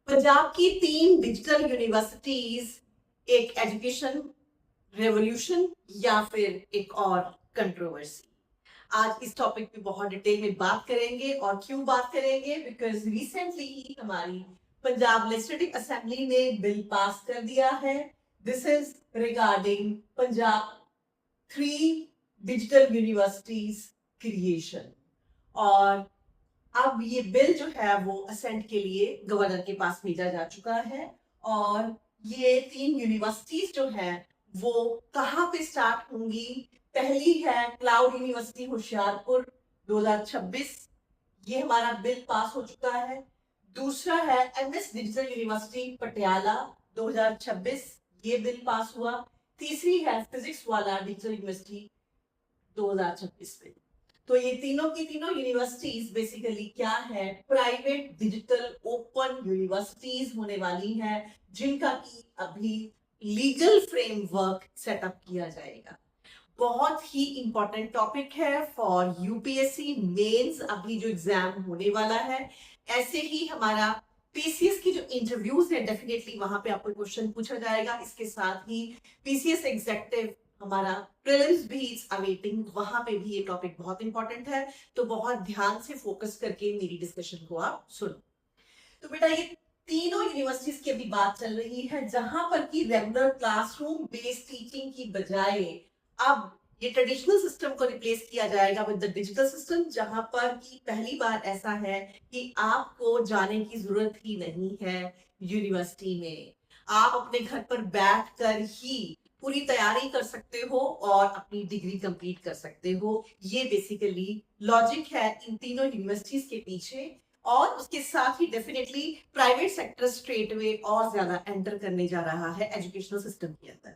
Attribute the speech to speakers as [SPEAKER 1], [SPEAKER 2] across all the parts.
[SPEAKER 1] पंजाब की 3 digital universities, एक education revolution या फिर एक और कंट्रोवर्सी। आज इस टॉपिक पे बहुत डिटेल में बात करेंगे। और क्यों बात करेंगे? बिकॉज रिसेंटली ही हमारी पंजाब लेजिस्लेटिव असेंबली ने बिल पास कर दिया है। This is regarding Punjab 3 digital universities creation. और अब ये बिल जो है वो असेंट के लिए गवर्नर के पास भेजा जा चुका है। और ये 3 यूनिवर्सिटीज जो है वो कहाँ पे स्टार्ट होंगी? पहली है क्लाउड यूनिवर्सिटी होशियारपुर 2026, ये हमारा बिल पास हो चुका है। दूसरा है एमएस डिजिटल यूनिवर्सिटी पटियाला 2026, ये बिल पास हुआ। तीसरी है फिजिक्स वाला डिजिटल यूनिवर्सिटी 2026 में। तो ये तीनों की तीनों यूनिवर्सिटीज बेसिकली क्या है? प्राइवेट डिजिटल ओपन यूनिवर्सिटीज होने वाली हैं, जिनका की अभी लीगल फ्रेमवर्क सेटअप किया जाएगा। बहुत ही इंपॉर्टेंट टॉपिक है फॉर यूपीएससी मेंस, अभी जो एग्जाम होने वाला है। ऐसे ही हमारा पीसीएस की जो इंटरव्यूज है डेफिनेटली वहां पे आपको क्वेश्चन पूछा जाएगा। इसके साथ ही पीसीएस एग्जेक्टिव हमारा प्रीलिम्स भी इज अवेटिंग, वहां पे भी ये टॉपिक बहुत इंपॉर्टेंट है। तो बहुत ध्यान से फोकस करके मेरी डिस्कशन को आप सुनो। तो बेटा ये तीनों यूनिवर्सिटीज की अभी बात चल रही है, जहां पर की रेगुलर क्लासरूम बेस्ड टीचिंग की बजाय अब ये ट्रेडिशनल सिस्टम को रिप्लेस किया जाएगा विद द डिजिटल सिस्टम, जहां पर की पहली बार ऐसा है कि आपको जाने की जरूरत ही नहीं है यूनिवर्सिटी में। आप अपने घर पर बैठकर ही पूरी तैयारी कर सकते हो और अपनी डिग्री कंप्लीट कर सकते हो। ये बेसिकली लॉजिक है इन तीनों यूनिवर्सिटीज के पीछे। और उसके साथ ही definitely private sector straight way और ज्यादा एंटर करने जा रहा है एजुकेशनल सिस्टम के अंदर।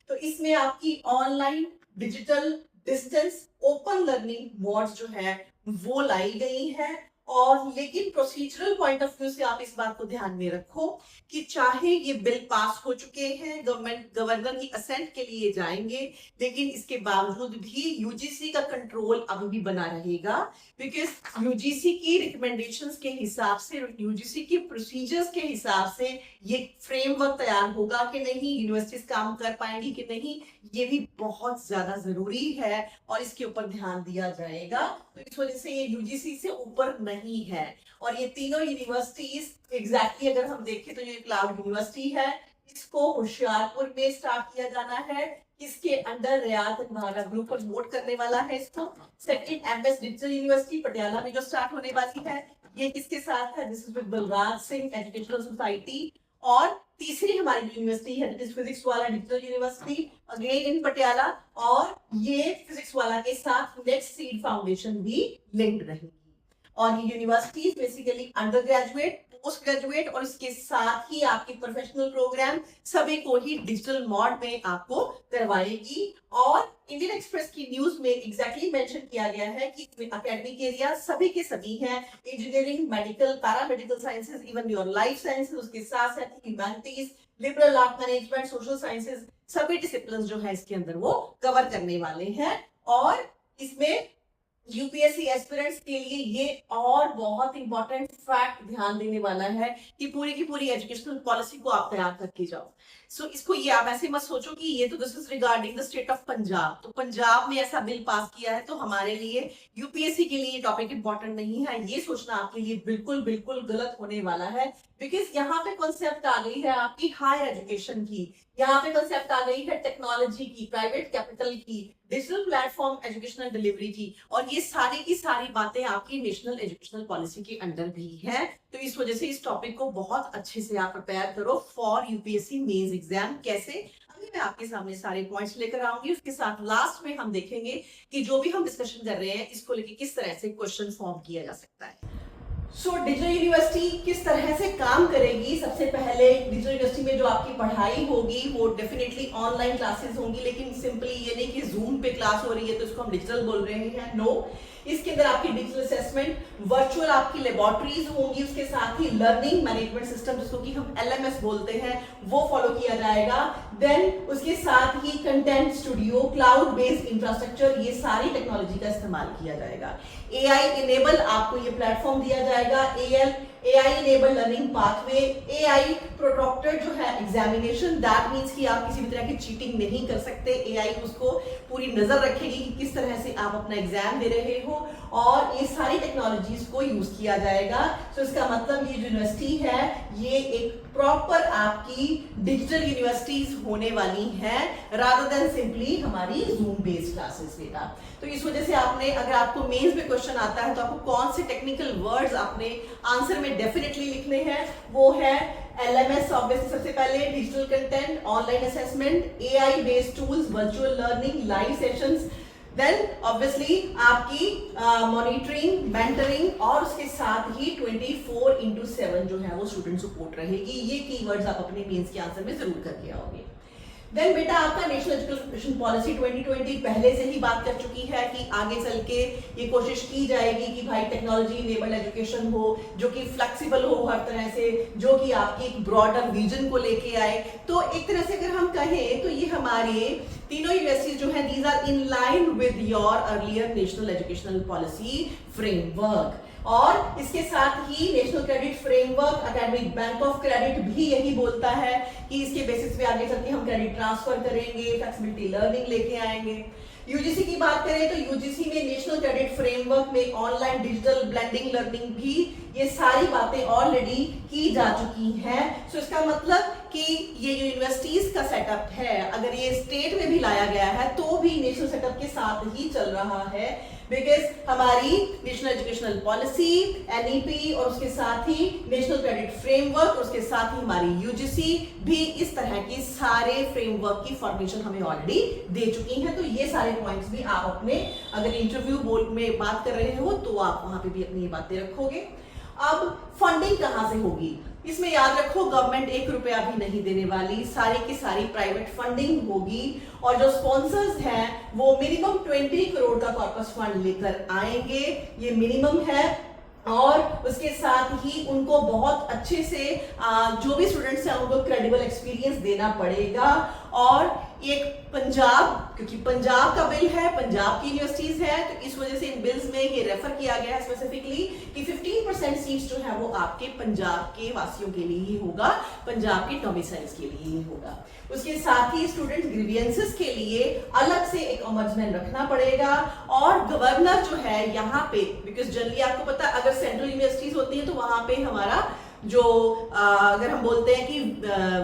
[SPEAKER 1] तो इसमें आपकी online, digital, distance, open learning modes जो है वो लाई गई है। और लेकिन प्रोसीजरल पॉइंट ऑफ व्यू से आप इस बात को ध्यान में रखो कि चाहे ये बिल पास हो चुके हैं, गवर्नर की असेंट के लिए जाएंगे, लेकिन इसके बावजूद भी यूजीसी का कंट्रोल अभी भी बना रहेगा। बिकॉज यूजीसी की रिकमेंडेशंस के हिसाब से, यूजीसी के प्रोसीजर्स के हिसाब से ये फ्रेमवर्क तैयार होगा कि नहीं, यूनिवर्सिटीज काम कर पाएंगी कि नहीं, ये भी बहुत ज्यादा जरूरी है और इसके ऊपर ध्यान दिया जाएगा। तो इस वजह से ये यूजीसी से ऊपर नहीं है। और ये तीनों यूनिवर्सिटीज एग्जैक्टली अगर हम देखें तो ये क्लाउड यूनिवर्सिटी है, इसको होशियारपुर में स्टार्ट किया जाना है। इसके अंडर रियाद हमारा ग्रुप प्रमोट करने वाला है इसको। Second MS digital university Patiala में जो स्टार्ट होने वाली है, ये किसके साथ है? This is with Balraj Singh educational society. और तीसरी हमारी यूनिवर्सिटी है फिजिक्स वाला digital university again in Patiala, और ये फिजिक्स वाला के साथ नेक्स्ट सीड फाउंडेशन भी लिंक्ड रहेगी। और ये universities basically under graduate, post graduate और इसके साथ ही आपके प्रोफेशनल प्रोग्राम सभी को ही डिजिटल मोड में आपको करवाएगी। और इंडियन एक्सप्रेस की न्यूज में एग्जैक्टली मेंशन किया गया है कि एकेडमिक एरिया सभी के सभी हैं, engineering, medical, paramedical sciences, even your life sciences, उसके साथ साथ humanities, liberal art, management, social sciences, सभी डिसिप्लिन जो है इसके अंदर वो कवर करने वाले हैं। और इसमें यूपीएससी एस्पिरेंट्स के लिए ये और बहुत इंपॉर्टेंट फैक्ट ध्यान देने वाला है कि पूरी की पूरी एजुकेशनल पॉलिसी को आप तैयार करके जाओ। सो इसको ये आप ऐसे मत सोचो कि ये तो this is regarding the state of Punjab, तो पंजाब में ऐसा बिल पास किया है तो हमारे लिए, यूपीएससी के लिए टॉपिक इंपॉर्टेंट नहीं है। ये सोचना आपके लिए बिल्कुल बिल्कुल गलत होने वाला है। बिकॉज यहाँ पे कॉन्सेप्ट आ गई है आपकी हायर एजुकेशन की, यहाँ पे कॉन्सेप्ट आ गई है टेक्नोलॉजी की, प्राइवेट कैपिटल की, डिजिटल प्लेटफॉर्म एजुकेशनल डिलीवरी की, और ये सारी की सारी बातें आपकी नेशनल एजुकेशनल पॉलिसी के अंडर भी है। तो इस वजह से इस टॉपिक को बहुत अच्छे से आप प्रिपेयर करो फॉर यूपीएससी मेंस एग्जाम। कैसे? अभी मैं आपके सामने सारे पॉइंट्स लेकर आऊंगी, उसके साथ लास्ट में हम देखेंगे कि जो भी हम डिस्कशन कर रहे हैं इसको लेके किस तरह से क्वेश्चन फॉर्म किया जा सकता है। डिजिटल यूनिवर्सिटी किस तरह से काम करेगी? सबसे पहले डिजिटल यूनिवर्सिटी में जो आपकी पढ़ाई होगी वो डेफिनेटली ऑनलाइन क्लासेस होंगी, लेकिन सिंपली ये नहीं कि जूम पे क्लास हो रही है तो इसको हम डिजिटल बोल रहे हैं, नो। इसके अंदर आपकी डिजिटल असेसमेंट, वर्चुअल आपकी लेबोरेटरीज होंगी, उसके साथ ही लर्निंग मैनेजमेंट सिस्टम जिसको कि हम एलएमएस बोलते हैं वो फॉलो किया जाएगा। देन उसके साथ ही content studio, cloud based infrastructure, ये सारी टेक्नोलॉजी का इस्तेमाल किया जाएगा। एआई इनेबल आपको ये प्लेटफॉर्म दिया जाएगा, AI enabled learning pathway, AI protractor जो है एग्जामिनेशन, दैट मींस कि आप किसी भी तरह की चीटिंग नहीं कर सकते। AI उसको पूरी नजर रखेगी कि किस तरह से आप अपना एग्जाम दे रहे हो, और ये सारी टेक्नोलॉजीज को यूज किया जाएगा। तो इसका मतलब ये यूनिवर्सिटी है, ये एक प्रॉपर आपकी डिजिटल यूनिवर्सिटीज होने वाली हैं, रादर देन सिंपली हमारी जूम बेस्ड क्लासेस बेटा। तो इस वजह से आपने, अगर आपको मेंस में क्वेश्चन आता है तो आपको कौन से टेक्निकल वर्ड्स आपने आंसर में डेफिनेटली लिखने हैं, वो है LMS ऑब्वियसली सबसे पहले, digital content, online assessment, AI based tools, virtual learning, live sessions, then obviously आपकी मॉनिटरिंग, मेंटरिंग, और उसके साथ ही 24/7 जो है वो स्टूडेंट सपोर्ट रहेगी। ये कीवर्ड्स आप अपने मेंस के आंसर में जरूर करके आओगे। देन बेटा आपका नेशनल एजुकेशन पॉलिसी 2020 पहले से ही बात कर चुकी है कि आगे चल के ये कोशिश की जाएगी कि भाई टेक्नोलॉजी इनेबल्ड एजुकेशन हो, जो कि फ्लेक्सिबल हो हर तरह से, जो कि आपकी एक ब्रॉडर विजन को लेके आए। तो एक तरह से अगर हम कहें तो ये हमारे तीनों यूनिवर्सिटीज जो है, these are in line with your earlier national educational policy framework. और इसके साथ ही national credit framework, academic bank of credit भी यही बोलता है कि इसके बेसिस पे आगे चलके हम क्रेडिट ट्रांसफर करेंगे, फ्लेक्सिबिलिटी लर्निंग लेके आएंगे। यूजीसी की बात करें तो यूजीसी में नेशनल क्रेडिट फ्रेमवर्क में ऑनलाइन डिजिटल ब्लेंडिंग लर्निंग भी, ये सारी बातें ऑलरेडी की जा चुकी हैं। सो इसका मतलब कि ये जो यूनिवर्सिटीज का सेटअप है, अगर ये स्टेट में भी लाया गया है तो भी नेशनल सेटअप के साथ ही चल रहा है, बिकॉज हमारी नेशनल एजुकेशनल पॉलिसी, NEP, और उसके साथ ही नेशनल क्रेडिट फ्रेमवर्क, और उसके साथ ही हमारी यूजीसी भी इस तरह की सारे फ्रेमवर्क की फॉर्मेशन हमें ऑलरेडी दे चुकी है। तो ये सारे पॉइंट्स भी आप अपने अगर इंटरव्यू में बात कर रहे हो तो आप वहां पे भी अपनी ये बातें रखोगे। अब फंडिंग कहां से होगी, इसमें याद रखो गवर्नमेंट 1 रुपया भी नहीं देने वाली, सारी की सारी प्राइवेट फंडिंग होगी, और जो स्पॉन्सर्स हैं वो मिनिमम 20 करोड़ का कॉर्पस फंड लेकर आएंगे, ये मिनिमम है। और उसके साथ ही उनको बहुत अच्छे से जो भी स्टूडेंट्स हैं उनको क्रेडिबल एक्सपीरियंस देना पड़ेगा। और एक पंजाब, क्योंकि पंजाब का बिल है, पंजाब की यूनिवर्सिटीज है, तो इस वजह से इन बिल्स में ये रेफर किया गया है स्पेसिफिकली कि 15% सीट्स जो है वो आपके पंजाब के वासियों के लिए ही होगा, पंजाब के डोमिसाइल्स के लिए ही होगा। उसके साथ ही स्टूडेंट ग्रीवियंसेस के लिए अलग से एक ओम्बड्समैन रखना पड़ेगा, और गवर्नर जो है यहाँ पे, बिकॉज जनरली आपको पता है अगर सेंट्रल यूनिवर्सिटीज होती है तो वहां पे हमारा जो अगर हम बोलते हैं कि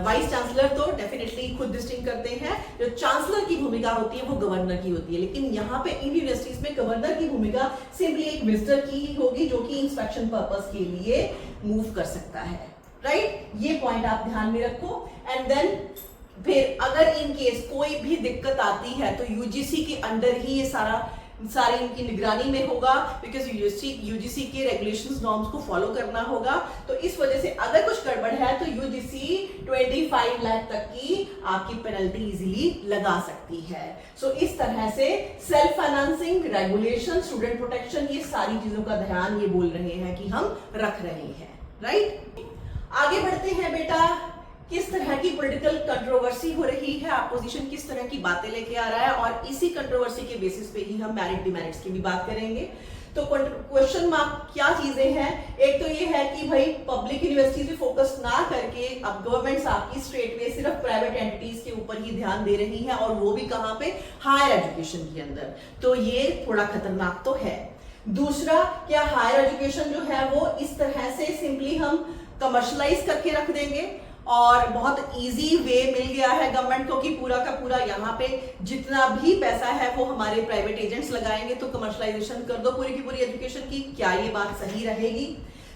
[SPEAKER 1] वाइस चांसलर तो डेफिनेटली खुद डिस्टिंग करते हैं, जो चांसलर की भूमिका होती है वो गवर्नर की होती है, लेकिन यहाँ पे इन यूनिवर्सिटीज में गवर्नर की भूमिका सिंपली एक विजिटर की ही होगी, जो कि इंस्पेक्शन पर्पस के लिए मूव कर सकता है, राइट। ये पॉइंट आप ध्यान में रखो। एंड देन फिर अगर इन केस कोई भी दिक्कत आती है तो यूजीसी के अंडर ही ये सारी इनकी निगरानी में होगा, बिकॉज यूजीसी के रेगुलेशंस नॉर्म्स को फॉलो करना होगा। तो इस वजह से अगर कुछ गड़बड़ है तो यूजीसी 25 लाख तक की आपकी पेनल्टी इजीली लगा सकती है। सो इस तरह से self financing, regulation, student protection, ये सारी चीजों का ध्यान ये बोल रहे हैं कि हम रख रहे हैं, राइट। आगे बढ़ते हैं बेटा, किस तरह की पॉलिटिकल कंट्रोवर्सी हो रही है, अपोजिशन किस तरह की बातें लेके आ रहा है, और इसी कंट्रोवर्सी के बेसिस पे ही हम मेरिट डिमेरिट्स की भी बात करेंगे। तो क्वेश्चन मार्क क्या चीजें हैं, एक तो ये है कि भाई पब्लिक यूनिवर्सिटीज पे फोकस ना करके अब गवर्नमेंट आपकी स्टेट में सिर्फ प्राइवेट एंटिटीज के ऊपर ही ध्यान दे रही है, और वो भी कहां पे, हायर एजुकेशन के अंदर। तो ये थोड़ा खतरनाक तो है। दूसरा, क्या हायर एजुकेशन जो है वो इस तरह से सिंपली हम कमर्शलाइज करके रख देंगे, और बहुत इजी वे मिल गया है गवर्नमेंट को कि पूरा का पूरा यहाँ पे जितना भी पैसा है वो हमारे प्राइवेट एजेंट्स लगाएंगे, तो कमर्शलाइजेशन कर दो पूरी की पूरी एजुकेशन की, क्या ये बात सही रहेगी।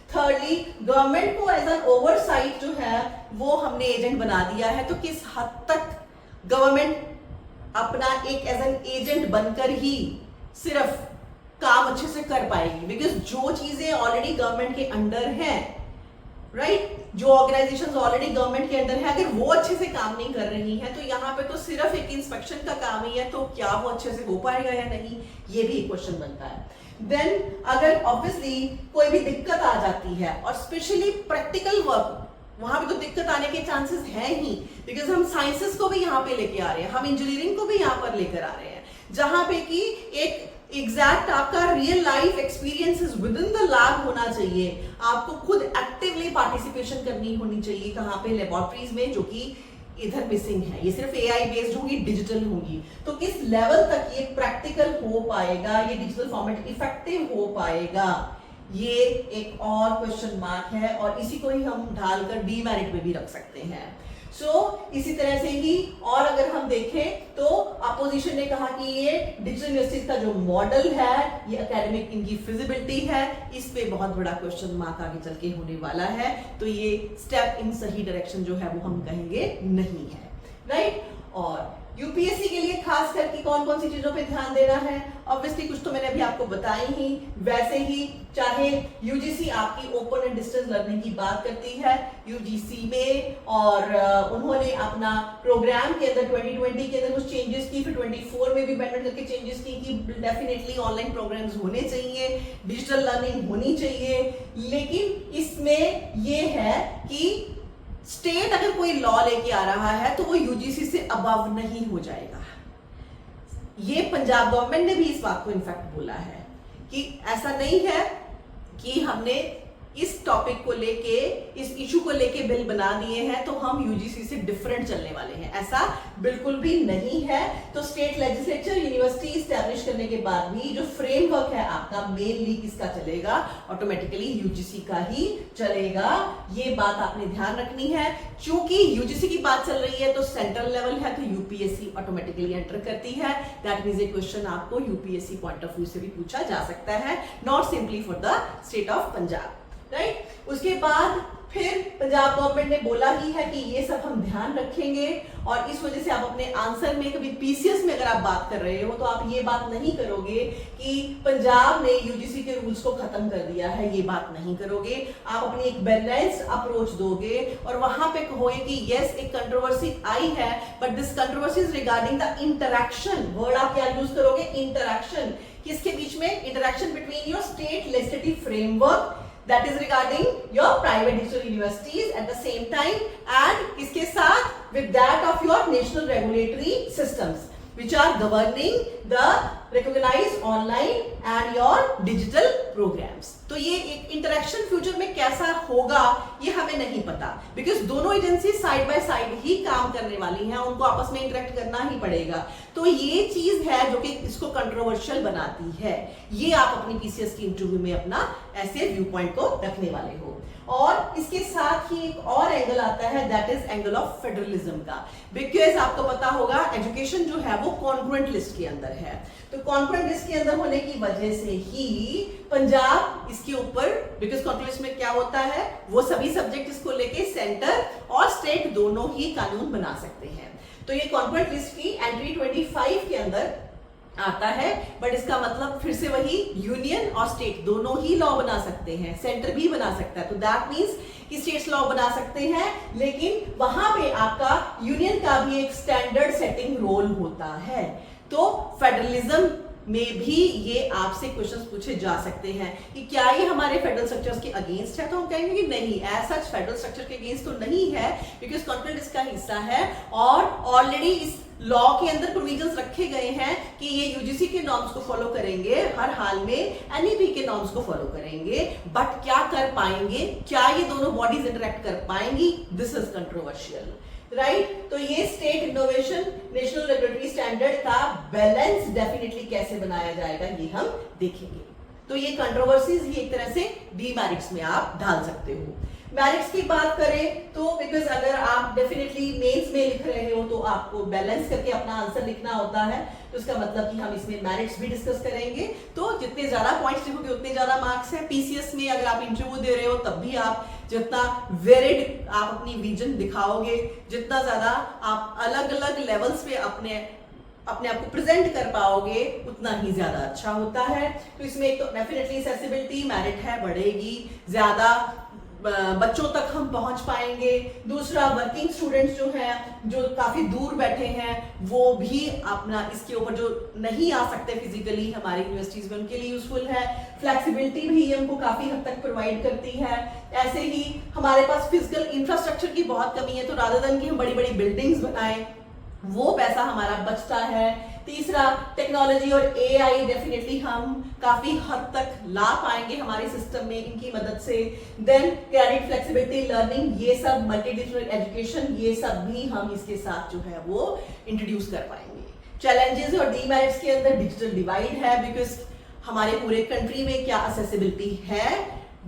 [SPEAKER 1] थर्डली, गवर्नमेंट को एज एन ओवरसाइट जो है वो हमने एजेंट बना दिया है, तो किस हद तक गवर्नमेंट अपना एक एज एन एजेंट बनकर ही सिर्फ काम अच्छे से कर पाएगी, बिकॉज जो चीजें ऑलरेडी गवर्नमेंट के अंडर हैं, राइट, जो ऑर्गेनाइजेशंस ऑलरेडी गवर्नमेंट के अंदर है, अगर वो अच्छे से काम नहीं कर रही हैं तो यहाँ पे तो सिर्फ एक इंस्पेक्शन का काम ही है, तो क्या वो अच्छे से हो पाएगा या नहीं, ये भी एक क्वेश्चन बनता है। देन अगर ऑब्वियसली कोई भी दिक्कत आ जाती है, और स्पेशली प्रैक्टिकल वर्क, वहां पे तो दिक्कत आने के चांसेस है ही, बिकॉज हम साइंसेस को भी यहाँ पे लेके आ रहे हैं, हम इंजीनियरिंग को भी यहाँ पर लेकर आ रहे हैं, जहां पे कि एग्जैक्ट आपका real life experiences with in the lab होना चाहिए, आपको खुद एक्टिवली पार्टिसिपेशन करनी होनी चाहिए, कहाँ पे, लेबोरेटरीज में, जो कि इधर मिसिंग है। ये सिर्फ एआई बेस्ड होगी, डिजिटल होगी, तो किस लेवल तक ये प्रैक्टिकल हो पाएगा, ये डिजिटल फॉर्मेट इफेक्टिव हो पाएगा, ये एक और क्वेश्चन मार्क है, और इसी को ही हम ढालकर डीमेरिट में भी रख सकते हैं। इसी तरह से ही, और अगर हम देखें तो अपोजिशन ने कहा कि ये डिजिटल यूनिवर्सिटीज का जो मॉडल है, ये एकेडमिक इनकी फिजिबिलिटी है, इस पे बहुत बड़ा क्वेश्चन मार्क आगे चल के होने वाला है। तो ये स्टेप इन सही डायरेक्शन जो है वो हम कहेंगे नहीं है, राइट। और यूपीएससी के लिए खास करके कौन कौन सी चीजों पे ध्यान देना है, ऑब्वियसली कुछ तो मैंने अभी आपको बताई ही, वैसे ही चाहे यूजीसी आपकी ओपन एंड डिस्टेंस लर्निंग की बात करती है यूजीसी में, और उन्होंने अपना प्रोग्राम के अंदर 2020 के अंदर कुछ चेंजेस की, फिर 24 में भी बैटमेंट करके चेंजेस की कि डेफिनेटली ऑनलाइन प्रोग्राम्स होने चाहिए, डिजिटल लर्निंग होनी चाहिए, लेकिन इसमें यह है कि स्टेट अगर कोई लॉ लेके आ रहा है तो वो यूजीसी से अबव नहीं हो जाएगा। ये पंजाब गवर्नमेंट ने भी इस बात को इनफैक्ट बोला है कि ऐसा नहीं है कि हमने इस टॉपिक को लेके, इस इशू को लेके बिल बना दिए हैं तो हम यूजीसी से डिफरेंट चलने वाले हैं, ऐसा बिल्कुल भी नहीं है। तो स्टेट लेजिस्लेचर यूनिवर्सिटी स्टैब्लिश करने के बाद भी जो फ्रेमवर्क है आपका, मेनली किसका चलेगा, ऑटोमेटिकली यूजीसी का ही चलेगा। ये बात आपने ध्यान रखनी है, क्योंकि यूजीसी की बात चल रही है तो सेंट्रल लेवल है, तो यूपीएससी ऑटोमेटिकली एंटर करती है। दैट मींस ए क्वेश्चन आपको यूपीएससी पॉइंट ऑफ व्यू से भी पूछा जा सकता है, not simply for the state of Punjab, right. उसके बाद फिर पंजाब गवर्नमेंट ने बोला ही है कि ये सब हम ध्यान रखेंगे, और इस वजह से आप अपने आंसर में, कभी पीसीएस में अगर आप बात कर रहे हो तो आप ये बात नहीं करोगे कि पंजाब ने यूजीसी के रूल्स को खत्म कर दिया है, ये बात नहीं करोगे। आप अपनी एक बैलेंस्ड अप्रोच दोगे और वहां पे कहोगे कि यस, एक कंट्रोवर्सी आई है, but this controversy is regarding the interaction. Word आप क्या यूज करोगे, इंटरैक्शन। किसके बीच में, interaction between your state legislative framework that is regarding your private digital universities at the same time, and किसके साथ, with that of your national regulatory systems which are governing the recognized online and your digital programs। तो ये एक interaction future में कैसा होगा ये हमें नहीं पता, बिकॉज दोनों एजेंसी साइड बाय साइड ही काम करने वाली हैं, उनको आपस में इंटरेक्ट करना ही पड़ेगा। तो ये चीज है जो कि इसको कंट्रोवर्शियल बनाती है। ये आप अपनी पीसीएस की इंटरव्यू में अपना ऐसे व्यू पॉइंट को रखने वाले हो। और इसके साथ ही एक और एंगल आता है, that is angle of federalism का, बिकॉज आपको पता होगा एजुकेशन जो है वो कॉन्ग्रुएंट लिस्ट के अंदर है, तो कॉन्ग्रुएंट लिस्ट के अंदर होने की वजह से ही पंजाब इसके ऊपर, बिकॉज कॉन्ग्रुएंट लिस्ट में क्या होता है, वो सभी सब्जेक्ट इसको लेके सेंटर और स्टेट दोनों ही कानून बना सकते हैं। तो ये कॉन्ग्रुएंट लिस्ट की एंट्री 25 के अंदर आता है, बट इसका मतलब फिर से वही, यूनियन और स्टेट दोनों ही लॉ बना सकते हैं, सेंटर भी बना सकता है। तो दैट मींस कि स्टेट्स लॉ बना सकते हैं, लेकिन वहां पे आपका यूनियन का भी एक स्टैंडर्ड सेटिंग रोल होता है। तो फेडरलिज्म में भी ये आपसे क्वेश्चंस पूछे जा सकते हैं कि क्या ये हमारे फेडरल स्ट्रक्चर्स के अगेंस्ट है, तो हम कहेंगे कि नहीं, ऐसा फेडरल स्ट्रक्चर के अगेंस्ट तो नहीं है, बिकॉज कॉन्फ्रेंस इसका हिस्सा है और ऑलरेडी इस लॉ के अंदर प्रोविजंस रखे गए हैं कि ये यूजीसी के नॉर्म्स को फॉलो करेंगे, हर हाल में एनईपी के नॉर्म्स को फॉलो करेंगे, बट क्या कर पाएंगे, क्या ये दोनों बॉडीज इंटरेक्ट कर पाएंगी, दिस इज कंट्रोवर्शियल, राइट। तो ये state innovation national regulatory standard का बैलेंस डेफिनेटली कैसे बनाया जाएगा ये हम देखेंगे। तो ये कंट्रोवर्सीज ही एक तरह से डीमेरिट्स में आप डाल सकते हो। मेरिट्स की बात करें तो बिकॉज अगर आप डेफिनेटली मेंस में लिख रहे हो तो आपको बैलेंस करके अपना आंसर लिखना होता है, तो इसका मतलब कि हम इसमें मेरिट्स भी डिस्कस करेंगे। तो जितने ज्यादा पॉइंट्स लिखोगे उतने ज्यादा मार्क्स है। पीसीएस में अगर आप इंटरव्यू दे रहे हो तब भी आप जितना वेरिड आप अपनी विजन दिखाओगे, जितना ज्यादा आप अलग अलग लेवल्स पे अपने आप को प्रेजेंट कर पाओगे, उतना ही ज्यादा अच्छा होता है। तो इसमें एक तो डेफिनेटली एक्सेसिबिलिटी मेरिट है, बढ़ेगी, ज्यादा बच्चों तक हम पहुंच पाएंगे। दूसरा, वर्किंग स्टूडेंट्स जो हैं, जो काफी दूर बैठे हैं, वो भी अपना इसके ऊपर जो नहीं आ सकते फिजिकली हमारी यूनिवर्सिटीज में, उनके लिए यूजफुल है। फ्लेक्सिबिलिटी भी हमको काफी हद तक प्रोवाइड करती है। ऐसे ही हमारे पास फिजिकल इंफ्रास्ट्रक्चर की बहुत कमी है, तो रादर देन कि हम बड़ी बड़ी बिल्डिंग्स बनाएं, वो पैसा हमारा बचता है। तीसरा, टेक्नोलॉजी और एआई डेफिनेटली हम काफी हद तक ला पाएंगे हमारे सिस्टम में इनकी मदद से। देन क्रेडिट, फ्लेक्सिबिलिटी, लर्निंग, ये सब मल्टी डिजिटल एजुकेशन, ये सब भी हम इसके साथ जो है वो इंट्रोड्यूस कर पाएंगे। चैलेंजेस और डीमेरिट्स के अंदर डिजिटल डिवाइड है, बिकॉज हमारे पूरे कंट्री में क्या असेसिबिलिटी है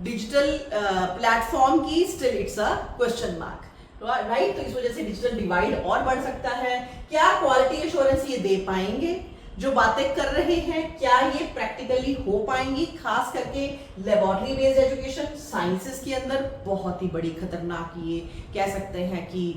[SPEAKER 1] डिजिटल प्लेटफॉर्म की, still it's a question mark, right. तो इस वजह से डिजिटल डिवाइड और बढ़ सकता है। क्या क्वालिटी एश्योरेंस ये दे पाएंगे? जो बातें कर रहे हैं क्या ये प्रैक्टिकली हो पाएंगी? खास करके लेबोरेटरी बेस्ड एजुकेशन साइंसेस के अंदर बहुत ही बड़ी खतरनाक ये कह सकते हैं कि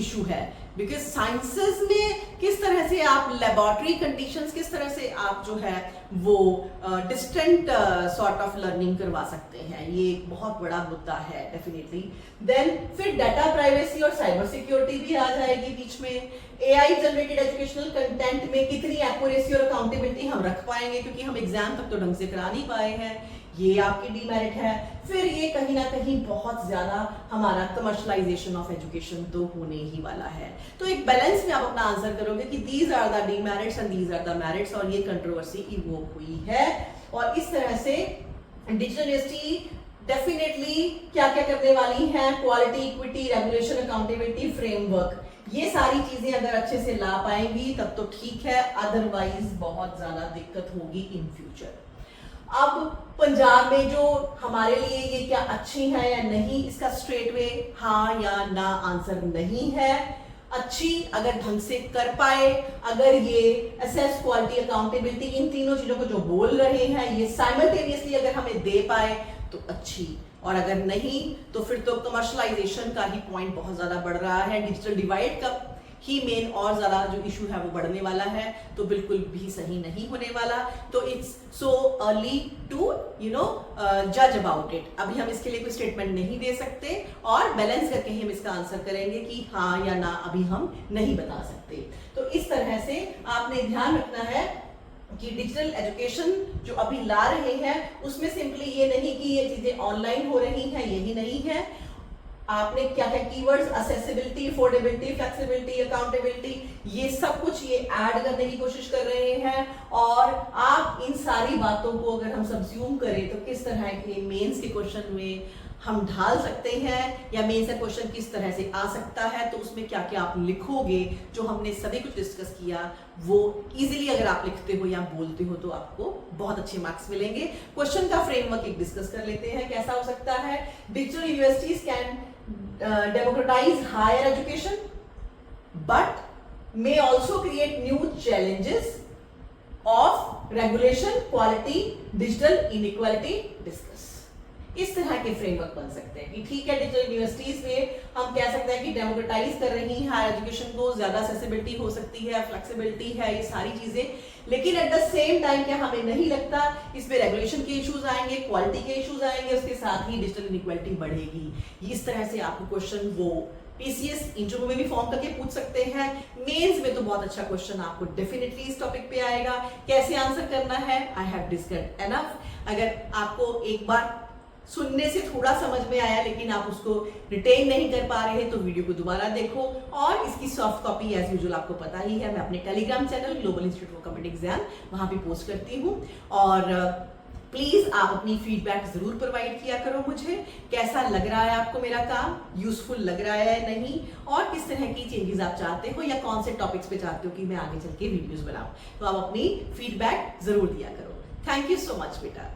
[SPEAKER 1] इशू है, बिकॉज साइंसेस में किस तरह से आप लेबोरेटरी कंडीशंस, किस तरह से आप जो है वो डिस्टेंट सॉर्ट ऑफ लर्निंग करवा सकते हैं, ये एक बहुत बड़ा मुद्दा है डेफिनेटली। देन फिर डाटा प्राइवेसी और साइबर सिक्योरिटी भी आ जाएगी बीच में। एआई जनरेटेड एजुकेशनल कंटेंट में कितनी एक्यूरेसी और अकाउंटेबिलिटी हम रख पाएंगे, क्योंकि हम एग्जाम तक तो ढंग से करा नहीं पाए हैं, ये आपकी डीमेरिट है। फिर ये कहीं ना कहीं बहुत ज्यादा हमारा कमर्शलाइजेशन ऑफ एजुकेशन तो होने ही वाला है। तो एक बैलेंस में आप अपना आंसर करोगे कि these are the demerits and these are the merits, और ये कंट्रोवर्सी इवोक हुई है। और इस तरह से डिजिटल यूनिवर्सिटी डेफिनेटली क्या क्या करने वाली है, quality, equity, regulation, accountability, framework, ये सारी चीजें अगर अच्छे से ला पाएंगी तब तो ठीक है, अदरवाइज बहुत ज्यादा दिक्कत होगी इन फ्यूचर। अब पंजाब में जो हमारे लिए ये क्या अच्छी है या नहीं, इसका स्ट्रेट वे हाँ या ना आंसर नहीं है। अच्छी अगर ढंग से कर पाए, अगर ये असेस, क्वालिटी, अकाउंटेबिलिटी, इन तीनों चीजों को जो बोल रहे हैं ये साइमल्टेनियसली अगर हमें दे पाए तो अच्छी, और अगर नहीं तो फिर तो कमर्शलाइजेशन का ही पॉइंट बहुत ज्यादा बढ़ रहा है, डिजिटल डिवाइड का ही मेन और ज्यादा जो इशू है वो बढ़ने वाला है, तो बिल्कुल भी सही नहीं होने वाला। तो इट्स सो अर्ली टू जज अबाउट इट। अभी हम इसके लिए कोई स्टेटमेंट नहीं दे सकते, और बैलेंस करके हम इसका आंसर करेंगे कि हाँ या ना अभी हम नहीं बता सकते। तो इस तरह से आपने ध्यान रखना है कि डिजिटल एजुकेशन जो अभी ला रहे हैं उसमें सिंपली ये नहीं कि ये चीजें ऑनलाइन हो रही हैं, यही नहीं है। आपने क्या क्या keywords, accessibility, affordability, flexibility, accountability, ये सब कुछ ये ऐड करने की कोशिश कर रहे हैं। और आप इन सारी बातों को अगर हम सब्ज्यूम करें तो किस तरह के मेंस के क्वेश्चन में हम ढाल सकते हैं, या मेंस का क्वेश्चन किस तरह से आ सकता है, तो उसमें क्या क्या आप लिखोगे, जो हमने सभी कुछ डिस्कस किया वो इजीली अगर आप लिखते हो या बोलते हो तो आपको बहुत अच्छे मार्क्स मिलेंगे। क्वेश्चन का फ्रेमवर्क एक डिस्कस कर लेते हैं, कैसा हो सकता है। Digital universities can democratize higher education but may also create new challenges of regulation, quality, digital inequality discuss। इस तरह के फ्रेमवर्क बन सकते हैं कि ठीक है, डिजिटल यूनिवर्सिटीज में हम कह सकते हैं कि डेमोक्रेटाइज कर रही हैं हायर एजुकेशन को, ज्यादा एक्सेसिबिलिटी हो सकती है, फ्लेक्सिबिलिटी है, ये सारी चीजें, लेकिन एट द सेम टाइम क्या हमें नहीं लगता इसमें रेगुलेशन के इश्यूज आएंगे, क्वालिटी के इश्यूज आएंगे, उसके साथ ही डिजिटल इनइक्वालिटी बढ़ेगी। इस तरह से आपको क्वेश्चन वो पीसीएस इंटरव्यू में भी फॉर्म करके पूछ सकते हैं। मेंस में तो बहुत अच्छा क्वेश्चन आपको डेफिनेटली इस टॉपिक पे आएगा। कैसे आंसर करना है, आई हैव डिस्कस्ड एनफ। अगर आपको एक बार सुनने से थोड़ा समझ में आया लेकिन आप उसको रिटेन नहीं कर पा रहे हैं तो वीडियो को दोबारा देखो, और इसकी सॉफ्ट कॉपी एज यूजुअल आपको पता ही है, मैं अपने Telegram channel global institute for competitive exam वहां पे पोस्ट करती हूँ। और प्लीज आप अपनी फीडबैक जरूर प्रोवाइड किया करो मुझे, कैसा लग रहा है आपको मेरा काम, यूजफुल लग रहा है नहीं, और किस तरह की चेंजेस आप चाहते हो या कौन से टॉपिक्स पे चाहते हो कि मैं आगे चल के वीडियोस बनाऊं, तो आप अपनी फीडबैक जरूर दिया करो। थैंक यू सो मच बेटा।